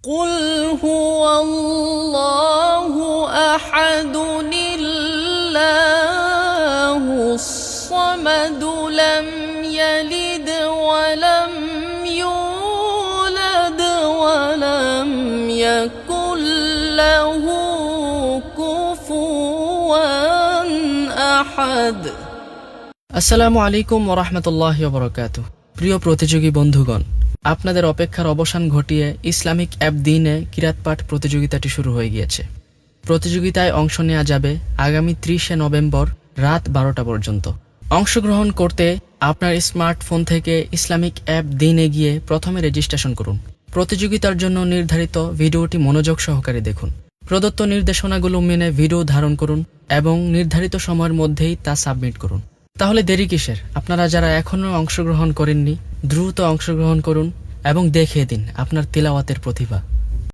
قل هو الله أحد الله الصمد لم يلد ولم يولد ولم يكن له كفوا أحد আসসালামু আলাইকুম ওয়া রাহমাতুল্লাহি ওয়া বারাকাতুহু। প্রিয় প্রতিযোগী বন্ধুগণ, আপনাদের অপেক্ষার অবসান ঘটিয়ে ইসলামিক অ্যাপ দিনে কিরাত পাঠ প্রতিযোগিতাটি শুরু হয়ে গিয়েছে। প্রতিযোগিতায় অংশ নেওয়া যাবে আগামী 30শে নভেম্বর রাত 12টা পর্যন্ত। অংশগ্রহণ করতে আপনার স্মার্টফোন থেকে ইসলামিক অ্যাপ দিনে গিয়ে প্রথমে রেজিস্ট্রেশন করুন। প্রতিযোগিতার জন্য নির্ধারিত ভিডিওটি মনোযোগ সহকারে দেখুন। প্রদত্ত নির্দেশনাগুলো মেনে ভিডিও ধারণ করুন এবং নির্ধারিত সময়ের মধ্যেই তা সাবমিট করুন। তাহলে দেরি কিসের? আপনারা যারা এখনও অংশগ্রহণ করেননি দ্রুত অংশগ্রহণ করুন এবং দেখিয়ে দিন আপনার তিলাওয়াতের প্রতিভা।